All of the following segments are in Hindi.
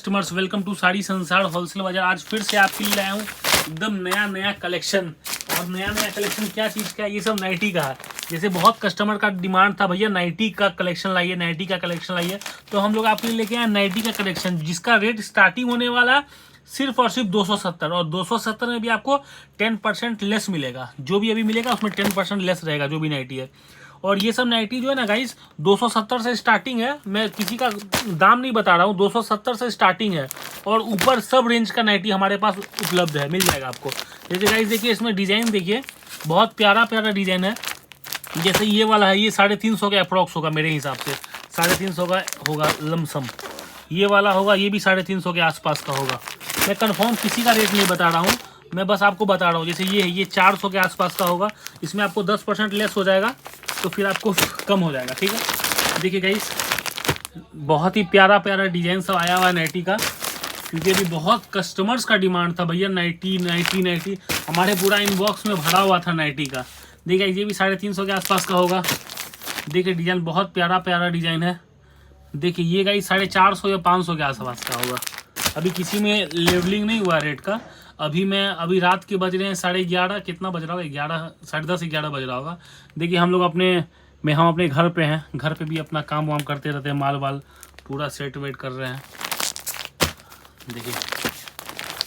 कस्टमर्स वेलकम टू साड़ी संसार होलसेल बाजार। आज फिर से आपके लिए लाया हूँ एकदम नया कलेक्शन। और नया कलेक्शन क्या चीज़ का है, ये सब नाइटी का है। जैसे बहुत कस्टमर का डिमांड था, भैया नाइटी का कलेक्शन लाइए, नाइटी का कलेक्शन लाइए, तो हम लोग आपके लिए लेके आए नाइटी का कलेक्शन, जिसका रेट स्टार्टिंग होने वाला है सिर्फ और सिर्फ 270। और 270 में भी आपको 10% लेस मिलेगा। जो भी अभी मिलेगा उसमें 10% लेस रहेगा, जो भी नाइटी है। और ये सब नाइटी जो है ना गाइस, 270 से स्टार्टिंग है। मैं किसी का दाम नहीं बता रहा हूँ, 270 से स्टार्टिंग है। और ऊपर सब रेंज का नाइटी हमारे पास उपलब्ध है, मिल जाएगा आपको। जैसे गाइस देखिए, इसमें डिज़ाइन देखिए, बहुत प्यारा डिज़ाइन है। जैसे ये वाला है, ये 350 का अप्रॉक्स होगा मेरे हिसाब से, 350 का होगा लमसम। ये वाला होगा, ये भी 350 के आसपास का होगा। मैं कंफर्म किसी का रेट नहीं बता रहा हूँ, मैं बस आपको बता रहा हूँ। जैसे ये 400 के आसपास का होगा। इसमें आपको 10% लेस हो जाएगा, तो फिर आपको कम हो जाएगा, ठीक है। देखिए गाइस, बहुत ही प्यारा डिज़ाइन सब आया हुआ है नाइटी का, क्योंकि अभी बहुत कस्टमर्स का डिमांड था, भैया नाइटी। हमारे पूरा इनबॉक्स में भरा हुआ था नाइटी का। देखिए ये भी 350 के आसपास का होगा। देखिए डिज़ाइन बहुत प्यारा डिज़ाइन है। देखिए ये गाइस 450 या 500 के आसपास का होगा। अभी किसी में लेवलिंग नहीं हुआ रेट का। अभी रात के बज रहे हैं 11:30, कितना बज रहा होगा, 11, 10:30, 11 बज रहा होगा। देखिए हम अपने घर पे हैं। घर पे भी अपना काम वाम करते रहते हैं, माल वाल पूरा सेट वेट कर रहे हैं। देखिए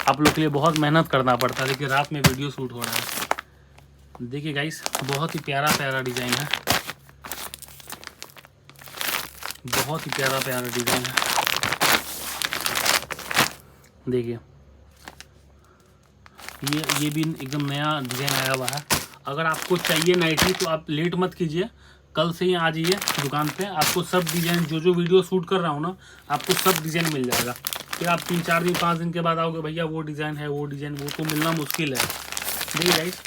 आप लोग के लिए बहुत मेहनत करना पड़ता है। देखिए रात में वीडियो शूट हो रहा है। देखिए गाइस, बहुत ही प्यारा डिज़ाइन है, बहुत ही प्यारा डिज़ाइन है। देखिए ये भी एकदम नया डिज़ाइन आया हुआ है। अगर आपको चाहिए नाइटी तो आप लेट मत कीजिए, कल से ही आ जाइए दुकान पे। आपको सब डिज़ाइन, जो वीडियो शूट कर रहा हूँ ना, आपको सब डिज़ाइन मिल जाएगा। फिर आप 3-4 दिन 5 दिन के बाद आओगे, भैया वो डिज़ाइन है, वो तो मिलना मुश्किल है। देखिए गाइस,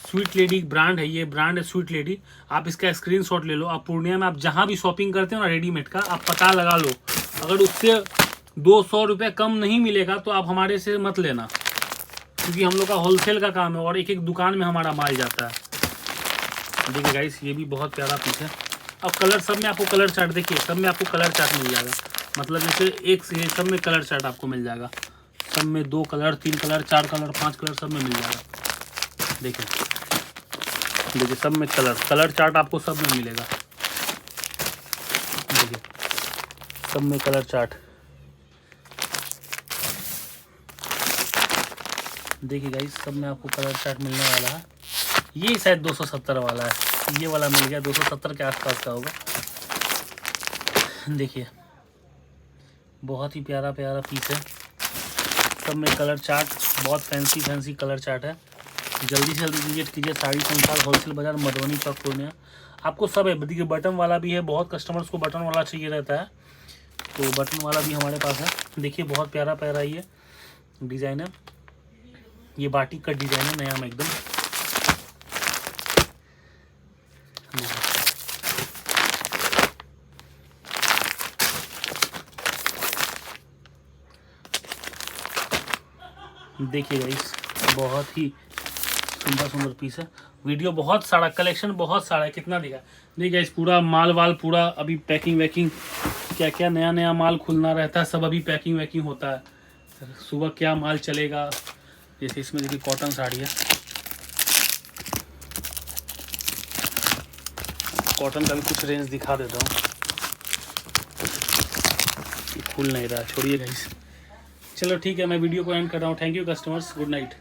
स्वीट लेडी ब्रांड है, ये ब्रांड है स्वीट लेडी। आप इसका स्क्रीनशॉट ले लो। आप पूर्णिया में आप जहाँ भी शॉपिंग करते हो ना रेडीमेड का, आप पता लगा लो। अगर उससे 200 रुपये कम नहीं मिलेगा तो आप हमारे से मत लेना, क्योंकि हम लोग का होलसेल का काम है और एक दुकान में हमारा माल जाता है। देखिए गाइस, ये भी बहुत प्यारा पीस है। अब कलर सब में आपको कलर चार्ट, देखिए सब में आपको कलर चार्ट मिल जाएगा। मतलब जैसे एक से सब में कलर चार्ट आपको मिल जाएगा। सब में 2 कलर, 3 कलर, 4 कलर, 5 कलर सब में मिल जाएगा। देखिए सब में कलर चार्ट आपको सब में मिलेगा। देखिए सब में कलर चार्ट। देखिए गाइस, सब में आपको कलर चार्ट मिलने वाला है। ये शायद 270 वाला है, ये वाला मिल गया 270 के आसपास का होगा। देखिए बहुत ही प्यारा पीस है। सब में कलर चार्ट, बहुत फैंसी कलर चार्ट है। जल्दी से जल्दी विजिट कीजिए साड़ी संसार होलसेल बाजार, मधुबनी चौक, पूर्णिया। आपको सब है। देखिए बटन वाला भी है, बहुत कस्टमर्स को बटन वाला चाहिए रहता है, तो बटन वाला भी हमारे पास है। देखिए बहुत प्यारा ये डिज़ाइन है। ये बाटिक का डिज़ाइन है, नया में एकदम। देखिए गाइस, बहुत ही सुंदर पीस है। वीडियो बहुत सारा, कलेक्शन बहुत सारा है। कितना दिखा, देखिए गाइस, पूरा माल वाल पूरा अभी पैकिंग वैकिंग, क्या नया माल खुलना रहता है, सब अभी पैकिंग वैकिंग होता है। सुबह क्या माल चलेगा। जैसे इसमें देखिए कॉटन साड़ी है, कॉटन का भी कुछ रेंज दिखा देता हूँ। ये खुल नहीं रहा, छोड़िए गाइस। चलो ठीक है, मैं वीडियो को एंड कर रहा हूँ। Thank you customers, good night.